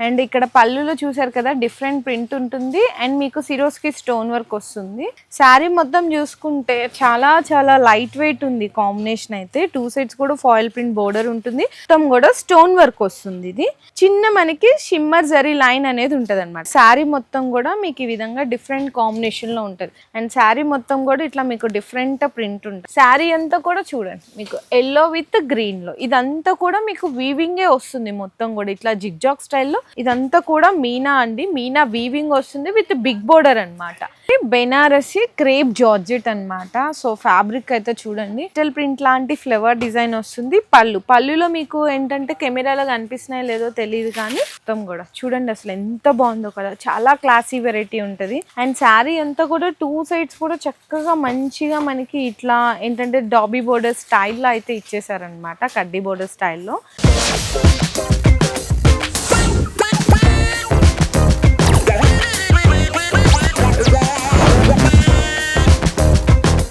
And ఇక్కడ పళ్ళులో చూసారు కదా డిఫరెంట్ ప్రింట్ ఉంటుంది అండ్ మీకు సిరోస్కి స్టోన్ వర్క్ వస్తుంది. శారీ మొత్తం చూసుకుంటే చాలా చాలా లైట్ వెయిట్ ఉంది కాంబినేషన్ అయితే. 2 సైడ్స్ కూడా ఫాయిల్ ప్రింట్ బోర్డర్ ఉంటుంది, మొత్తం కూడా స్టోన్ వర్క్ వస్తుంది. ఇది చిన్న మనకి షిమ్మర్ జరీ లైన్ అనేది ఉంటది అనమాట. శారీ మొత్తం కూడా మీకు ఈ విధంగా డిఫరెంట్ కాంబినేషన్ లో ఉంటది అండ్ శారీ మొత్తం కూడా ఇట్లా మీకు డిఫరెంట్ ప్రింట్ ఉంటుంది. శారీ అంతా కూడా చూడండి మీకు ఎల్లో విత్ గ్రీన్ లో ఇదంతా కూడా మీకు వీవింగే వస్తుంది. మొత్తం కూడా ఇట్లా జిగ్జాగ్ స్టైల్లో ఇదంతా కూడా మీనా అండి, మీనా వీవింగ్ వస్తుంది విత్ బిగ్ బోర్డర్ అన్నమాట. బెనారసి క్రేప్ జార్జెట్ అన్నమాట. సో ఫ్యాబ్రిక్ అయితే చూడండి డిజిటల్ ప్రింట్ లాంటి ఫ్లవర్ డిజైన్ వస్తుంది. పళ్ళులో మీకు ఏంటంటే కెమెరాలో కనిపిస్తున్నాయో లేదో తెలియదు కానీ మొత్తం కూడా చూడండి అసలు ఎంత బాగుందో కదా, చాలా క్లాసీ వెరైటీ ఉంటుంది. అండ్ శారీ అంతా కూడా 2 సైడ్స్ కూడా చక్కగా మంచిగా మనకి ఇట్లా ఏంటంటే డాబీ బోర్డర్ స్టైల్లో అయితే ఇచ్చేసారనమాట, కడ్డీ బోర్డర్ స్టైల్లో.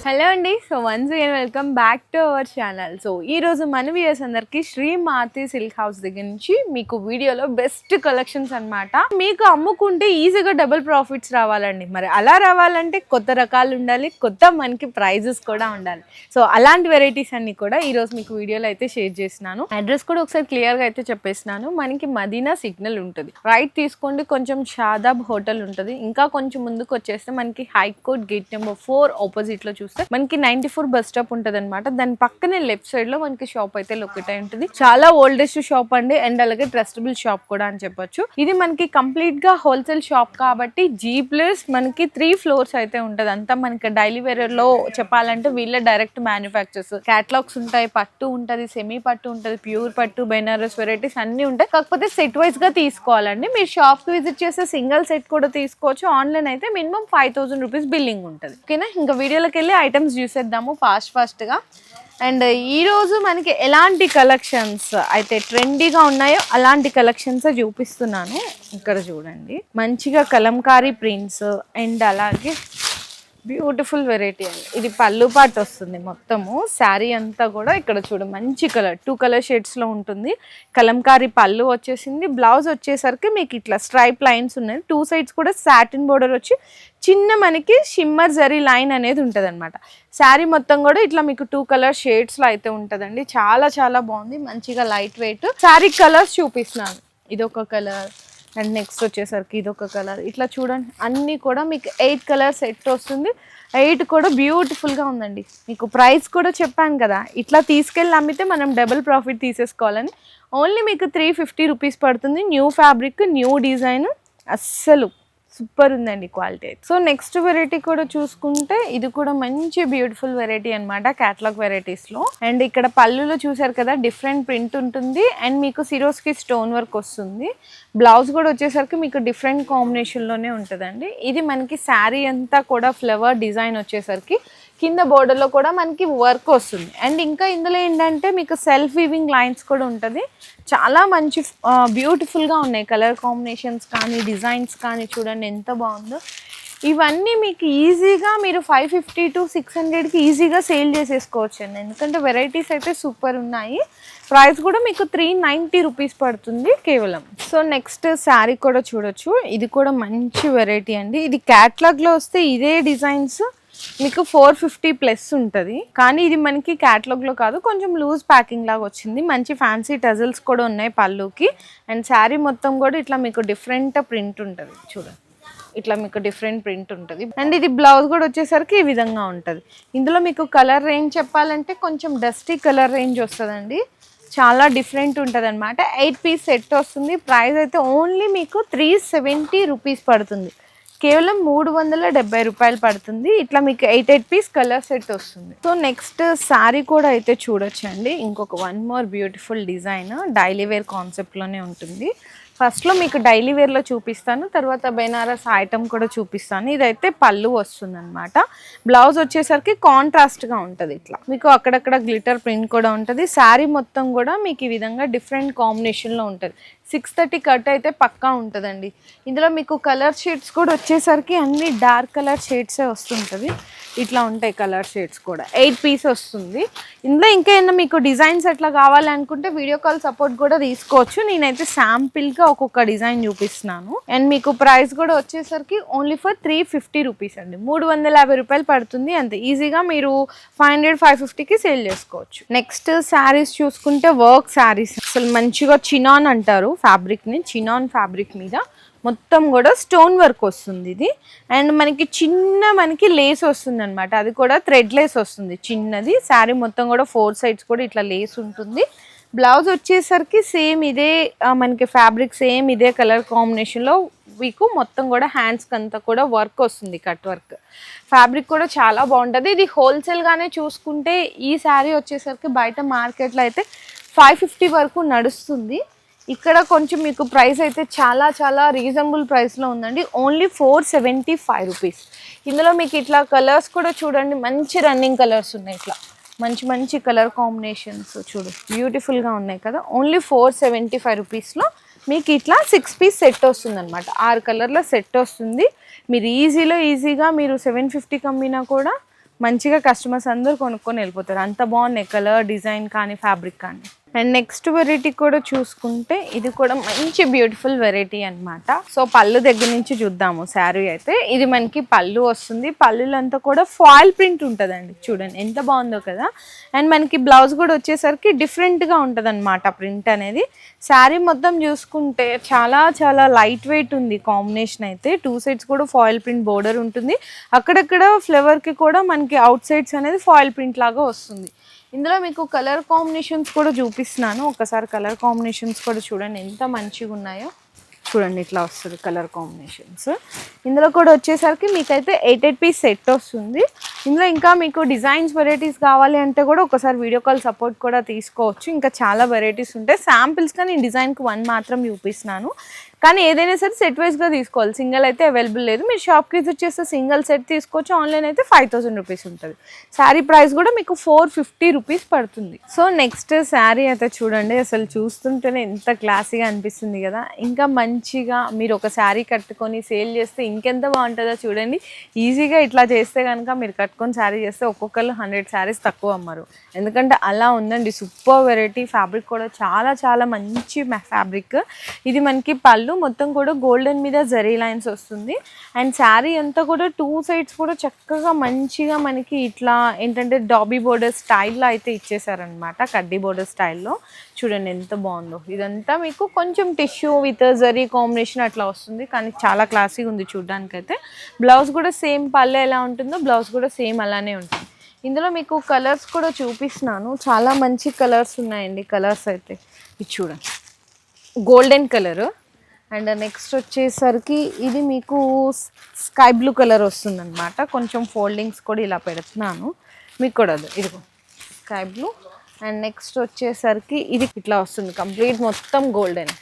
హలో అండి, so once again welcome back to our channel. So ఈరోజు మన వ్యూయర్స్ అందరికి శ్రీ మాతి సిల్క్ హౌస్ దగ్గర నుంచి మీకు వీడియోలో బెస్ట్ కలెక్షన్స్ అన్నమాట. మీకు అమ్ముకుంటే ఈజీగా డబుల్ ప్రాఫిట్స్ రావాలండి. మరి అలా రావాలంటే కొత్త రకాలు ఉండాలి, కొత్త మనకి ప్రైజెస్ కూడా ఉండాలి. సో అలాంటి వెరైటీస్ అన్ని కూడా ఈరోజు మీకు వీడియోలో అయితే షేర్ చేసినాను. అడ్రస్ కూడా ఒకసారి క్లియర్గా అయితే చెప్పేసినాను. మనకి మదీనా సిగ్నల్ ఉంటుంది, రైట్ తీసుకోండి, కొంచెం షాదాబ్ హోటల్ ఉంటుంది. ఇంకా కొంచెం ముందుకు వచ్చేస్తే మనకి హైకోర్ట్ గేట్ నెంబర్ 4 ఆపోజిట్ లో చూస్తే మనకి 94 బస్ స్టాప్ ఉంటది అనమాట. దాని పక్కనే లెఫ్ట్ సైడ్ లో మనకి షాప్ అయితే లొకేట్ అయి ఉంటుంది. చాలా ఓల్డెస్ట్ షాప్ అండి అండ్ అలాగే ట్రస్టబుల్ షాప్ కూడా అని చెప్పొచ్చు. ఇది మనకి కంప్లీట్ గా హోల్సేల్ షాప్ కాబట్టి G+ మనకి 3 ఫ్లోర్స్ అయితే ఉంటది. అంతా మనకి డైలీ వేర్ లో చెప్పాలంటే వీళ్ళ డైరెక్ట్ మ్యానుఫ్యాక్చర్స్, క్యాటలాగ్స్ ఉంటాయి, పట్టు ఉంటది, సెమీ పట్టు ఉంటది, ప్యూర్ పట్టు, బెనారస్ వెరైటీస్ అన్ని ఉంటాయి. కాకపోతే సెట్ వైజ్ గా తీసుకోవాలండి. మీరు షాప్ కి విజిట్ చేస్తే సింగిల్ సెట్ కూడా తీసుకోవచ్చు. ఆన్లైన్ అయితే మినిమం 5000 రూపీస్ బిల్లింగ్ ఉంటుంది. ఓకేనా, ఇంకా వీడియోలోకి వెళ్ళి ఐటమ్స్ చూసేద్దాము ఫాస్ట్ గా. అండ్ ఈ రోజు మనకి ఎలాంటి కలెక్షన్స్ అయితే ట్రెండీగా ఉన్నాయో అలాంటి కలెక్షన్స్ చూపిస్తున్నాను. ఇక్కడ చూడండి మంచిగా కలంకారీ ప్రింట్స్ అండ్ అలాగే బ్యూటిఫుల్ వెరైటీ అండి. ఇది పళ్ళు పాటు వస్తుంది మొత్తము. శారీ అంతా కూడా ఇక్కడ చూడ మంచి కలర్ 2 కలర్ షేడ్స్ లో ఉంటుంది. కలంకారీ పళ్ళు వచ్చేసింది. బ్లౌజ్ వచ్చేసరికి మీకు ఇట్లా స్ట్రైప్ లైన్స్ ఉన్నాయి. 2 సైడ్స్ కూడా సాటిన్ బోర్డర్ వచ్చి చిన్న మనకి షిమ్మర్ జరీ లైన్ అనేది ఉంటుంది అనమాట. శారీ మొత్తం కూడా ఇట్లా మీకు 2 కలర్ షేడ్స్ లో అయితే ఉంటుందండి. చాలా చాలా బాగుంది, మంచిగా లైట్ వెయిట్. శారీ కలర్స్ చూపిస్తున్నాను. ఇదొక కలర్ అండ్ నెక్స్ట్ వచ్చేసరికి ఇదొక కలర్. ఇట్లా చూడండి అన్నీ కూడా మీకు 8 కలర్ సెట్ వస్తుంది. 8 కూడా బ్యూటిఫుల్గా ఉందండి. మీకు ప్రైస్ కూడా చెప్పాను కదా, ఇట్లా తీసుకెళ్ళి అమ్మితే మనం డబుల్ ప్రాఫిట్ తీసేసుకోవాలని. ఓన్లీ మీకు 350 రూపీస్ పడుతుంది. న్యూ ఫ్యాబ్రిక్, న్యూ డిజైన్, అస్సలు సూపర్ ఉందండి క్వాలిటీ. సో నెక్స్ట్ వెరైటీ కూడా చూసుకుంటే ఇది కూడా మంచి బ్యూటిఫుల్ వెరైటీ అనమాట, క్యాటలాగ్ వెరైటీస్ లో. అండ్ ఇక్కడ పళ్ళులో చూసారు కదా డిఫరెంట్ ప్రింట్ ఉంటుంది అండ్ మీకు సిరోస్కి స్టోన్ వర్క్ వస్తుంది. బ్లౌజ్ కూడా వచ్చేసరికి మీకు డిఫరెంట్ కాంబినేషన్ లోనే ఉంటుందండి. ఇది మనకి శారీ అంతా కూడా ఫ్లవర్ డిజైన్ వచ్చేసరికి కింద బోర్డర్ లో కూడా మనకి వర్క్ వస్తుంది. అండ్ ఇంకా ఇందులో ఏంటంటే మీకు సెల్ఫ్ వీవింగ్ లైన్స్ కూడా ఉంటుంది. చాలా మంచి బ్యూటిఫుల్ గా ఉన్నాయి కలర్ కాంబినేషన్స్ కానీ డిజైన్స్ కానీ చూడండి ఎంత బాగుందో. ఇవన్నీ మీకు ఈజీగా మీరు 550 to 600కి ఈజీగా సేల్ చేసేసుకోవచ్చు అండి, ఎందుకంటే వెరైటీస్ అయితే సూపర్ ఉన్నాయి. ప్రైస్ కూడా మీకు 390 రూపీస్ పడుతుంది కేవలం. సో నెక్స్ట్ శారీ కూడా చూడొచ్చు. ఇది కూడా మంచి వెరైటీ అండి. ఇది క్యాటలాగ్లో వస్తే ఇదే డిజైన్స్ మీకు 450+ ఉంటుంది. కానీ ఇది మనకి క్యాటలాగ్లో కాదు, కొంచెం లూజ్ ప్యాకింగ్ లాగా వచ్చింది. మంచి ఫ్యాన్సీ టజల్స్ కూడా ఉన్నాయి పళ్ళుకి. అండ్ శారీ మొత్తం కూడా ఇట్లా మీకు డిఫరెంట్ ప్రింట్ ఉంటుంది చూడండి, ఇట్లా మీకు డిఫరెంట్ ప్రింట్ ఉంటుంది. అండ్ ఇది బ్లౌజ్ కూడా వచ్చేసరికి ఈ విధంగా ఉంటుంది. ఇందులో మీకు కలర్ రేంజ్ చెప్పాలంటే కొంచెం డస్టీ కలర్ రేంజ్ వస్తుందండి. చాలా డిఫరెంట్ ఉంటుంది అనమాట. 8 పీస్ సెట్ వస్తుంది. ప్రైస్ అయితే ఓన్లీ మీకు 370 రూపీస్ పడుతుంది, కేవలం 370 రూపాయలు పడుతుంది. ఇట్లా మీకు 8 పీస్ కలర్ సెట్ వస్తుంది. సో నెక్స్ట్ శారీ కూడా అయితే చూడొచ్చండి. ఇంకొక 1 more beautiful design daily wear కాన్సెప్ట్లోనే ఉంటుంది. ఫస్ట్లో మీకు డైలీ వేర్లో చూపిస్తాను, తర్వాత బెనారస్ ఐటమ్ కూడా చూపిస్తాను. ఇదైతే పళ్ళు వస్తుంది అనమాట. బ్లౌజ్ వచ్చేసరికి కాంట్రాస్ట్గా ఉంటుంది. ఇట్లా మీకు అక్కడక్కడ గ్లిటర్ ప్రింట్ కూడా ఉంటుంది. శారీ మొత్తం కూడా మీకు ఈ విధంగా డిఫరెంట్ కాంబినేషన్లో ఉంటుంది. 630 కట్ అయితే పక్కా ఉంటుందండి. ఇందులో మీకు కలర్ షేడ్స్ కూడా వచ్చేసరికి అన్ని డార్క్ కలర్ షేడ్సే వస్తుంటుంది. ఇట్లా ఉంటాయి కలర్ షేడ్స్ కూడా. 8 పీస్ వస్తుంది. ఇందులో ఇంకా ఏమైనా మీకు డిజైన్స్ అట్లా కావాలనుకుంటే వీడియో కాల్ సపోర్ట్ కూడా తీసుకోవచ్చు. నేనైతే శాంపిల్గా ఒక్కొక్క డిజైన్ చూపిస్తున్నాను. అండ్ మీకు ప్రైస్ కూడా వచ్చేసరికి ఓన్లీ ఫర్ 350 రూపీస్ అండి. 350 రూపాయలు పడుతుంది. అంతే ఈజీగా మీరు 500, 550కి సేల్ చేసుకోవచ్చు. నెక్స్ట్ శారీస్ చూసుకుంటే వర్క్ శారీస్, అసలు మంచిగా చినాన్ అంటారు ఫ్యాబ్రిక్ని. చినాన్ ఫ్యాబ్రిక్ మీద మొత్తం కూడా స్టోన్ వర్క్ వస్తుంది ఇది. అండ్ మనకి లేస్ వస్తుంది అనమాట. అది కూడా థ్రెడ్ లేస్ వస్తుంది చిన్నది. శారీ మొత్తం కూడా 4 సైడ్స్ కూడా ఇట్లా లేస్ ఉంటుంది. బ్లౌజ్ వచ్చేసరికి సేమ్ ఇదే మనకి ఫ్యాబ్రిక్ సేమ్ ఇదే కలర్ కాంబినేషన్లో మీకు మొత్తం కూడా హ్యాండ్స్కి అంతా కూడా వర్క్ వస్తుంది, కట్ వర్క్. ఫ్యాబ్రిక్ కూడా చాలా బాగుంటుంది. ఇది హోల్సేల్గానే చూసుకుంటే ఈ శారీ వచ్చేసరికి బయట మార్కెట్లో అయితే 550 వరకు నడుస్తుంది. ఇక్కడ కొంచెం మీకు ప్రైస్ అయితే చాలా చాలా రీజనబుల్ ప్రైస్లో ఉందండి. Only 475 rupees. ఇందులో మీకు ఇట్లా కలర్స్ కూడా చూడండి, మంచి రన్నింగ్ కలర్స్ ఉన్నాయి. ఇట్లా మంచి మంచి కలర్ కాంబినేషన్స్ చూడు బ్యూటిఫుల్గా ఉన్నాయి కదా. ఓన్లీ 475 రూపీస్లో మీకు ఇట్లా 6 పీస్ సెట్ వస్తుంది అనమాట. 6 కలర్ల సెట్ వస్తుంది. మీరు ఈజీగా మీరు 750కి అమ్మినా కూడా మంచిగా కస్టమర్స్ అందరూ కొనుక్కొని వెళ్ళిపోతారు. అంత బాగున్నాయి కలర్, డిజైన్ కానీ ఫ్యాబ్రిక్ కానీ. అండ్ నెక్స్ట్ వెరైటీ కూడా చూసుకుంటే ఇది కూడా మంచి బ్యూటిఫుల్ వెరైటీ అనమాట. సో పళ్ళు దగ్గర నుంచి చూద్దాము. శారీ అయితే ఇది మనకి పళ్ళు వస్తుంది. పళ్ళులంతా కూడా ఫాయిల్ ప్రింట్ ఉంటుందండి. చూడండి ఎంత బాగుందో కదా. అండ్ మనకి బ్లౌజ్ కూడా వచ్చేసరికి డిఫరెంట్గా ఉంటుంది అనమాట ప్రింట్ అనేది. శారీ మొత్తం చూసుకుంటే చాలా చాలా లైట్ వెయిట్ ఉంది కాంబినేషన్ అయితే. 2 సైడ్స్ కూడా ఫాయిల్ ప్రింట్ బోర్డర్ ఉంటుంది. అక్కడక్కడ ఫ్లవర్కి కూడా మనకి అవుట్ సైడ్స్ అనేది ఫాయిల్ ప్రింట్ లాగా వస్తుంది. ఇందులో మీకు కలర్ కాంబినేషన్స్ కూడా చూపిస్తున్నాను. ఒకసారి కలర్ కాంబినేషన్స్ కూడా చూడండి ఎంత మంచిగా ఉన్నాయో. చూడండి ఇట్లా వస్తుంది కలర్ కాంబినేషన్స్. ఇందులో కూడా వచ్చేసరికి మీకైతే 8 పీస్ సెట్ వస్తుంది. ఇందులో ఇంకా మీకు డిజైన్స్ వెరైటీస్ కావాలి అంటే కూడా ఒకసారి వీడియో కాల్ సపోర్ట్ కూడా తీసుకోవచ్చు. ఇంకా చాలా వెరైటీస్ ఉంటాయి. శాంపిల్స్గా నేను డిజైన్కి 1 మాత్రం చూపిస్తున్నాను. కానీ ఏదైనా సరే సెట్ వైజ్గా తీసుకోవాలి. సింగిల్ అయితే అవైలబుల్ లేదు. మీరు షాప్కి విజిట్ చేస్తే సింగిల్ సెట్ తీసుకోవచ్చు. ఆన్లైన్ అయితే 5000 రూపీస్ ఉంటుంది. శారీ ప్రైస్ కూడా మీకు 450 రూపీస్ పడుతుంది. సో నెక్స్ట్ శారీ అయితే చూడండి, అసలు చూస్తుంటేనే ఎంత క్లాసీగా అనిపిస్తుంది కదా. ఇంకా మంచిగా మీరు ఒక శారీ కట్టుకొని సేల్ చేస్తే ఇంకెంత బాగుంటుందో చూడండి. ఈజీగా ఇట్లా చేస్తే కనుక మీరు కట్టుకొని శారీ చేస్తే ఒక్కొక్కరు 100 శారీస్ తక్కువ అమ్మరు. ఎందుకంటే అలా ఉందండి. Super variety. ఫ్యాబ్రిక్ కూడా చాలా చాలా మంచి ఫ్యాబ్రిక్. ఇది మనకి పళ్ళు మొత్తం కూడా గోల్డెన్ మీద జరీ లైన్స్ వస్తుంది. అండ్ శారీ అంతా కూడా 2 సైడ్స్ కూడా చక్కగా మంచిగా మనకి ఇట్లా ఏంటంటే డాబీ బోర్డర్ స్టైల్లో అయితే ఇచ్చేసారనమాట. కడ్డీ బోర్డర్ స్టైల్లో. చూడండి ఎంత బాగుందో. ఇదంతా మీకు కొంచెం టిష్యూ విత్ జరీ కాంబినేషన్ అట్లా వస్తుంది. కానీ చాలా క్లాసీగా ఉంది చూడడానికైతే. బ్లౌజ్ కూడా సేమ్ పళ్ళు ఎలా ఉంటుందో బ్లౌజ్ కూడా సేమ్ అలానే ఉంటుంది. ఇందులో మీకు కలర్స్ కూడా చూపిస్తున్నాను. చాలా మంచి కలర్స్ ఉన్నాయండి. కలర్స్ అయితే ఇది చూడండి, గోల్డెన్ కలర్. అండ్ నెక్స్ట్ వచ్చేసరికి ఇది మీకు స్కై బ్లూ కలర్ వస్తుంది అనమాట. కొంచెం ఫోల్డింగ్స్ కూడా ఇలా పెడుతున్నాను మీకు కూడా. ఇదిగో స్కై బ్లూ. అండ్ నెక్స్ట్ వచ్చేసరికి ఇది ఇట్లా వస్తుంది కంప్లీట్ మొత్తం గోల్డెన్.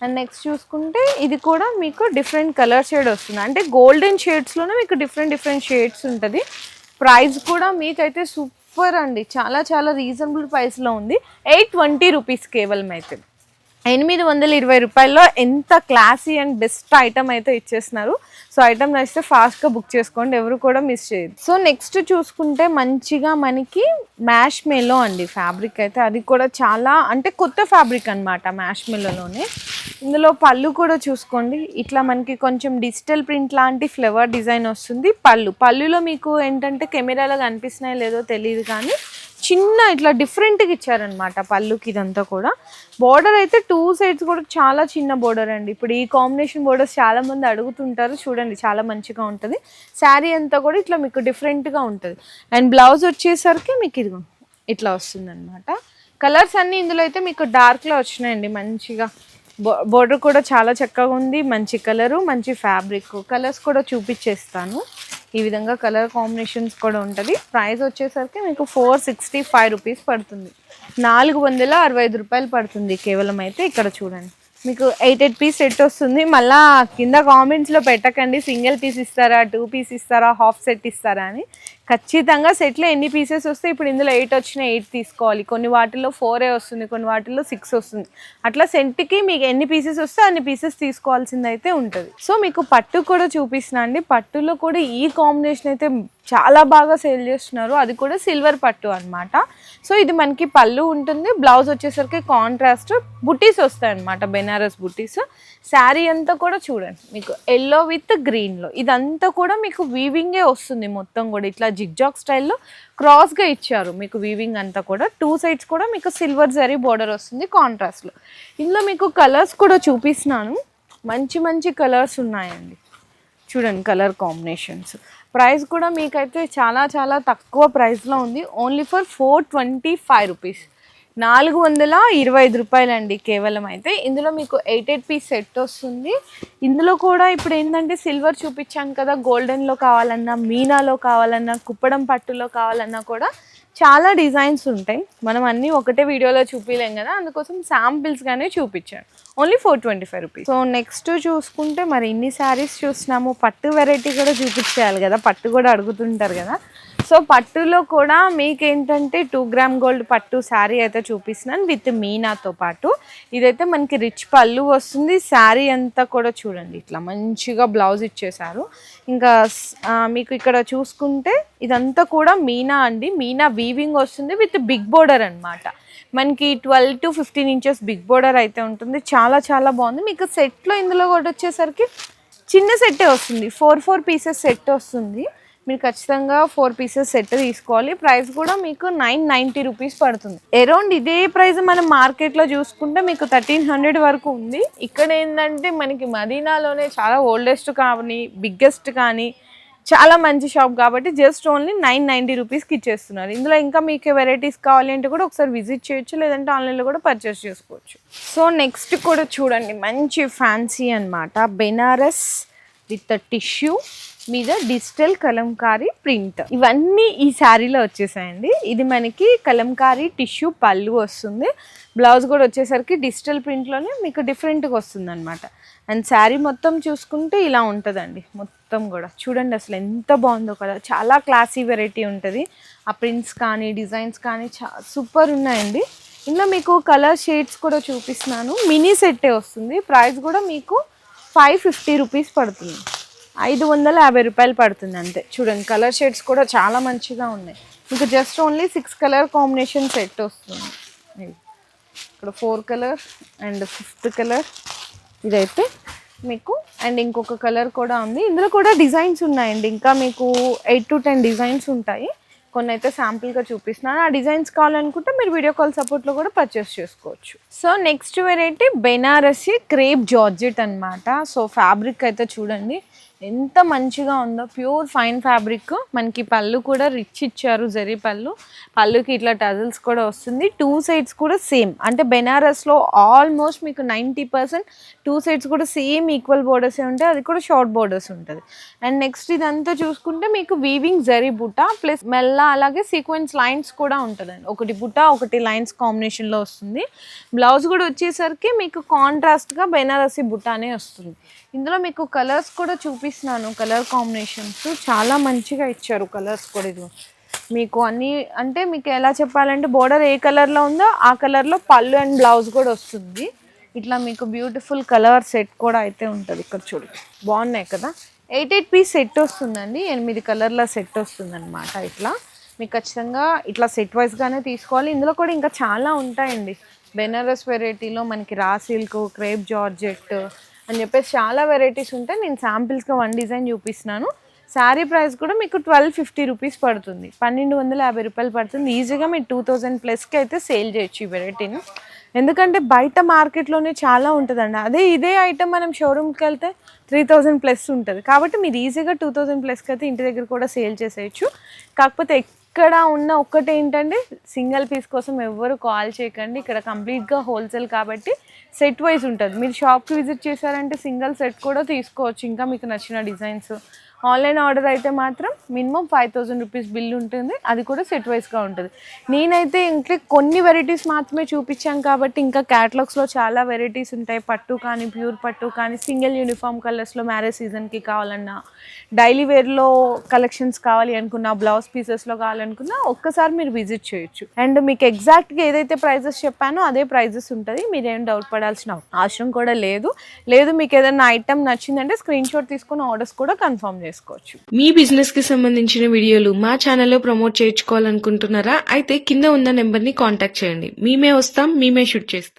అండ్ నెక్స్ట్ చూసుకుంటే ఇది కూడా మీకు డిఫరెంట్ కలర్ షేడ్ వస్తుంది. అంటే గోల్డెన్ షేడ్స్లోనే మీకు డిఫరెంట్ షేడ్స్ ఉంటుంది. ప్రైస్ కూడా మీకైతే సూపర్ అండి. చాలా చాలా రీజనబుల్ ప్రైస్లో ఉంది. 820 రూపీస్ కేవలం. అయితే 820 రూపాయల్లో ఎంత క్లాసీ అండ్ బెస్ట్ ఐటమ్ అయితే ఇచ్చేస్తున్నారు. సో ఐటమ్ నచ్చితే ఫాస్ట్గా బుక్ చేసుకోండి, ఎవరు కూడా మిస్ చేయదు. సో నెక్స్ట్ చూసుకుంటే మంచిగా మనకి మ్యాష్ మెలో అండి ఫ్యాబ్రిక్ అయితే. అది కూడా చాలా అంటే కొత్త ఫ్యాబ్రిక్ అనమాట మ్యాష్ మెలోనే. ఇందులో పళ్ళు కూడా చూసుకోండి. ఇట్లా మనకి కొంచెం డిజిటల్ ప్రింట్ లాంటి ఫ్లవర్ డిజైన్ వస్తుంది. పళ్ళులో మీకు ఏంటంటే కెమెరాలో కనిపిస్తున్నాయో లేదో తెలియదు కానీ చిన్న ఇట్లా డిఫరెంట్గా ఇచ్చారనమాట పళ్ళుకి. ఇదంతా కూడా బోర్డర్ అయితే 2 సైడ్స్ కూడా చాలా చిన్న బోర్డర్ అండి. ఇప్పుడు ఈ కాంబినేషన్ బోర్డర్స్ చాలా మంది అడుగుతుంటారు. చూడండి చాలా మంచిగా ఉంటుంది. శారీ అంతా కూడా ఇట్లా మీకు డిఫరెంట్గా ఉంటుంది. అండ్ బ్లౌజ్ వచ్చేసరికి మీకు ఇది ఇట్లా వస్తుంది అనమాట. కలర్స్ అన్నీ ఇందులో అయితే మీకు డార్క్లో వచ్చినాయండి. మంచిగా బోర్డర్ కూడా చాలా చక్కగా ఉంది. మంచి కలరు, మంచి ఫ్యాబ్రిక్. కలర్స్ కూడా చూపించేస్తాను. ఈ విధంగా కలర్ కాంబినేషన్స్ కూడా ఉంటుంది. ప్రైస్ వచ్చేసరికి మీకు 465 రూపీస్ పడుతుంది. 465 రూపాయలు పడుతుంది కేవలం. అయితే ఇక్కడ చూడండి మీకు 8 పీస్ సెట్ వస్తుంది. మళ్ళీ కింద కామెంట్స్లో పెట్టకండి సింగిల్ పీస్ ఇస్తారా, 2 పీస్ ఇస్తారా, హాఫ్ సెట్ ఇస్తారా అని. ఖచ్చితంగా సెట్లో ఎన్ని పీసెస్ వస్తే ఇప్పుడు ఇందులో 8 వచ్చినా 8 తీసుకోవాలి, కొన్ని వాటిల్లో 4 వస్తుంది, కొన్ని వాటిల్లో 6 వస్తుంది. అట్లా సెట్కి మీకు ఎన్ని పీసెస్ వస్తే అన్ని పీసెస్ తీసుకోవాల్సింది అయితే ఉంటుంది. సో మీకు పట్టు కూడా చూపిస్తున్నా అండి. పట్టులో కూడా ఈ కాంబినేషన్ అయితే చాలా బాగా సేల్ చేస్తున్నారు, అది కూడా సిల్వర్ పట్టు అనమాట. సో ఇది మనకి పళ్ళు ఉంటుంది, బ్లౌజ్ వచ్చేసరికి కాంట్రాస్ట్ బుటీస్ వస్తాయి అనమాట, బెనారస్ బుటీస్. శారీ అంతా కూడా చూడండి మీకు ఎల్లో విత్ గ్రీన్లో, ఇదంతా కూడా మీకు వీవింగే వస్తుంది మొత్తం కూడా, ఇట్లా జిగ్జాగ్ స్టైల్లో క్రాస్గా ఇచ్చారు మీకు వీవింగ్ అంతా కూడా. 2 సైడ్స్ కూడా మీకు సిల్వర్ జరీ బోర్డర్ వస్తుంది కాంట్రాస్ట్లో. ఇందులో మీకు కలర్స్ కూడా చూపిస్తున్నాను, మంచి మంచి కలర్స్ ఉన్నాయండి. చూడండి కలర్ కాంబినేషన్స్. ప్రైస్ కూడా మీకైతే చాలా చాలా తక్కువ ప్రైస్లో ఉంది, ఓన్లీ ఫర్ 425 రూపీస్, 425 రూపాయలండి కేవలం. అయితే ఇందులో మీకు 8 పీస్ సెట్ వస్తుంది. ఇందులో కూడా ఇప్పుడు ఏంటంటే సిల్వర్ చూపించాను కదా, గోల్డెన్లో కావాలన్నా, మీనాలో కావాలన్నా, కుప్పడం పట్టులో కావాలన్నా కూడా చాలా డిజైన్స్ ఉంటాయి. మనం అన్నీ ఒకటే వీడియోలో చూపించలేం కదా, అందుకోసం శాంపిల్స్గానే చూపించాను. Only 425 rupees. సో నెక్స్ట్ చూసుకుంటే మరి ఇన్ని శారీస్ చూస్తున్నాము, పట్టు వెరైటీ కూడా చూపించేయాలి కదా, పట్టు కూడా అడుగుతుంటారు కదా. సో పట్టులో కూడా మీకేంటంటే 2 గ్రామ్ గోల్డ్ పట్టు శారీ అయితే చూపిస్తున్నాను విత్ మీనాతో పాటు. ఇదైతే మనకి రిచ్ పళ్ళు వస్తుంది, శారీ అంతా కూడా చూడండి ఇట్లా మంచిగా బ్లౌజ్ ఇచ్చేసారు. ఇంకా మీకు ఇక్కడ చూసుకుంటే ఇదంతా కూడా మీనా అండి, మీనా వీవింగ్ వస్తుంది విత్ బిగ్ బోర్డర్ అనమాట. మనకి 12 to 15 ఇంచెస్ బిగ్ బోర్డర్ అయితే ఉంటుంది, చాలా చాలా బాగుంది. మీకు సెట్లో ఇందులో కూడా వచ్చేసరికి చిన్న సెట్టే వస్తుంది, 4 పీసెస్ సెట్ వస్తుంది. మీరు ఖచ్చితంగా 4 పీసెస్ సెట్ తీసుకోవాలి. ప్రైస్ కూడా మీకు 990 రూపీస్ పడుతుంది. అరౌండ్ ఇదే ప్రైస్ మనం మార్కెట్లో చూసుకుంటే మీకు 1300 వరకు ఉంది. ఇక్కడ ఏంటంటే మనకి మదీనాలోనే చాలా ఓల్డెస్ట్ కానీ బిగ్గెస్ట్ కానీ చాలా మంచి షాప్ కాబట్టి జస్ట్ ఓన్లీ 990 రూపీస్కి ఇచ్చేస్తున్నారు. ఇందులో ఇంకా మీకు వెరైటీస్ కావాలి అంటే కూడా ఒకసారి విజిట్ చేయొచ్చు, లేదంటే ఆన్లైన్లో కూడా పర్చేస్ చేసుకోవచ్చు. సో నెక్స్ట్ కూడా చూడండి మంచి ఫ్యాన్సీ అనమాట, బెనారస్ విత్ టిష్యూ మీద డిజిటల్ కలంకారీ ప్రింట్, ఇవన్నీ ఈ శారీలో వచ్చేసాయండి. ఇది మనకి కలంకారీ టిష్యూ పళ్ళు వస్తుంది, బ్లౌజ్ కూడా వచ్చేసరికి డిజిటల్ ప్రింట్లోనే మీకు డిఫరెంట్గా వస్తుంది అనమాట. అండ్ శారీ మొత్తం చూసుకుంటే ఇలా ఉంటుందండి, మొత్తం కూడా చూడండి అసలు ఎంత బాగుందో కదా, చాలా క్లాసీ వెరైటీ ఉంటుంది. ఆ ప్రింట్స్ కానీ డిజైన్స్ కానీ సూపర్ ఉన్నాయండి. ఇందులో మీకు కలర్ షేడ్స్ కూడా చూపిస్తున్నాను, మినీ సెట్టే వస్తుంది. ప్రైస్ కూడా మీకు 550 రూపీస్ పడుతుంది, 550 రూపాయలు పడుతుంది అంతే. చూడండి కలర్ షేడ్స్ కూడా చాలా మంచిగా ఉన్నాయి. మీకు just only 6 colour combination set వస్తుంది. ఇక్కడ 4 కలర్ అండ్ 5th కలర్ ఇదైతే మీకు, అండ్ ఇంకొక కలర్ కూడా ఉంది. ఇందులో కూడా డిజైన్స్ ఉన్నాయండి, ఇంకా మీకు 8 to 10 డిజైన్స్ ఉంటాయి. కొన్ని అయితే శాంపుల్గా చూపిస్తున్నాను, ఆ డిజైన్స్ కావాలనుకుంటే మీరు వీడియో కాల్ సపోర్ట్లో కూడా పర్చేస్ చేసుకోవచ్చు. So next variety Banarasi crepe georgette అనమాట. సో ఫ్యాబ్రిక్ అయితే చూడండి ఎంత మంచిగా ఉందో, ప్యూర్ ఫైన్ ఫ్యాబ్రిక్. మనకి పళ్ళు కూడా రిచ్ ఇచ్చారు, జరీ పళ్ళు, పళ్ళుకి ఇట్లా టజల్స్ కూడా వస్తుంది. 2 సైడ్స్ కూడా సేమ్, అంటే బెనారస్లో ఆల్మోస్ట్ మీకు 90% 2 సైడ్స్ కూడా సేమ్ ఈక్వల్ బోర్డర్సే ఉంటాయి, అది కూడా షార్ట్ బోర్డర్స్ ఉంటుంది. అండ్ నెక్స్ట్ ఇదంతా చూసుకుంటే మీకు వీవింగ్ జరీ బుట్ట ప్లస్ మెల్ల అలాగే సీక్వెన్స్ లైన్స్ కూడా ఉంటుందండి, ఒకటి బుట్ట ఒకటి లైన్స్ కాంబినేషన్లో వస్తుంది. బ్లౌజ్ కూడా వచ్చేసరికి మీకు కాంట్రాస్ట్గా బెనారసి బుట్టానే వస్తుంది. ఇందులో మీకు కలర్స్ కూడా చూపిస్తున్నాను, కలర్ కాంబినేషన్స్ చాలా మంచిగా ఇచ్చారు కలర్స్ కూడా. ఇది మీకు అన్నీ అంటే మీకు ఎలా చెప్పాలంటే బోర్డర్ ఏ కలర్లో ఉందో ఆ కలర్లో పళ్ళు అండ్ బ్లౌజ్ కూడా వస్తుంది. ఇట్లా మీకు బ్యూటిఫుల్ కలర్ సెట్ కూడా అయితే ఉంటుంది. ఇక్కడ చూడండి బాగున్నాయి కదా, 8 పీస్ సెట్ వస్తుందండి, 8 కలర్ల సెట్ వస్తుంది అనమాట. ఇట్లా మీకు ఖచ్చితంగా ఇట్లా సెట్ వైజ్గానే తీసుకోవాలి. ఇందులో కూడా ఇంకా చాలా ఉంటాయండి, బెనారస్ వెరైటీలో మనకి రా సిల్క్, క్రేప్ జార్జెట్ అని చెప్పేసి చాలా వెరైటీస్ ఉంటాయి. నేను శాంపిల్స్గా 1 డిజైన్ చూపిస్తున్నాను. శారీ ప్రైస్ కూడా మీకు 1250 రూపీస్ పడుతుంది, 1250 రూపాయలు పడుతుంది. ఈజీగా మీరు 2000 ప్లస్కి అయితే సేల్ చేయొచ్చు ఈ వెరైటీని, ఎందుకంటే బయట మార్కెట్లోనే చాలా ఉంటుందండి. అదే ఇదే ఐటమ్ మనం షోరూమ్కి వెళ్తే 3000 ప్లస్ ఉంటుంది. కాబట్టి మీరు ఈజీగా 2000 ప్లస్కి అయితే ఇంటి దగ్గర కూడా సేల్ చేసేయచ్చు. కాకపోతే ఇక్కడ ఉన్న ఒక్కటి ఏంటంటే సింగిల్ పీస్ కోసం ఎవ్వరు కాల్ చేయకండి, ఇక్కడ కంప్లీట్గా హోల్సేల్ కాబట్టి సెట్ వైజ్ ఉంటుంది. మీరు షాప్కి విజిట్ చేశారంటే సింగిల్ సెట్ కూడా తీసుకోవచ్చు, ఇంకా మీకు నచ్చిన డిజైన్స్ ఆన్లైన్ ఆర్డర్ అయితే మాత్రం మినిమం 5,000 రూపీస్ బిల్ ఉంటుంది, అది కూడా సెట్ వైస్గా ఉంటుంది. నేనైతే ఇంకా కొన్ని వెరైటీస్ మాత్రమే చూపించాం కాబట్టి ఇంకా క్యాటలాగ్స్లో చాలా వెరైటీస్ ఉంటాయి. పట్టు కానీ, ప్యూర్ పట్టు కానీ, సింగిల్ యూనిఫామ్ కలర్స్లో మ్యారేజ్ సీజన్కి కావాలన్నా, డైలీ వేర్లో కలెక్షన్స్ కావాలి అనుకున్నా, బ్లౌజ్ పీసెస్లో కావాలనుకున్నా ఒక్కసారి మీరు విజిట్ చేయొచ్చు. అండ్ మీకు ఎగ్జాక్ట్గా ఏదైతే ప్రైజెస్ చెప్పానో అదే ప్రైజెస్ ఉంటుంది, మీరేం డౌట్ పడాల్సిన అవసరం కూడా లేదు. మీకు ఏదైనా ఐటమ్ నచ్చిందంటే స్క్రీన్ షాట్ తీసుకుని ఆర్డర్స్ కూడా కన్ఫర్మ్ చేసుకోవచ్చు. మీ బిజినెస్ కి సంబంధించిన వీడియోలు మా ఛానల్లో ప్రమోట్ చేయించుకోవాలనుకుంటున్నారా? అయితే కింద ఉన్న నెంబర్ ని కాంటాక్ట్ చేయండి. మేమే వస్తాం, మేమే షూట్ చేస్తాం.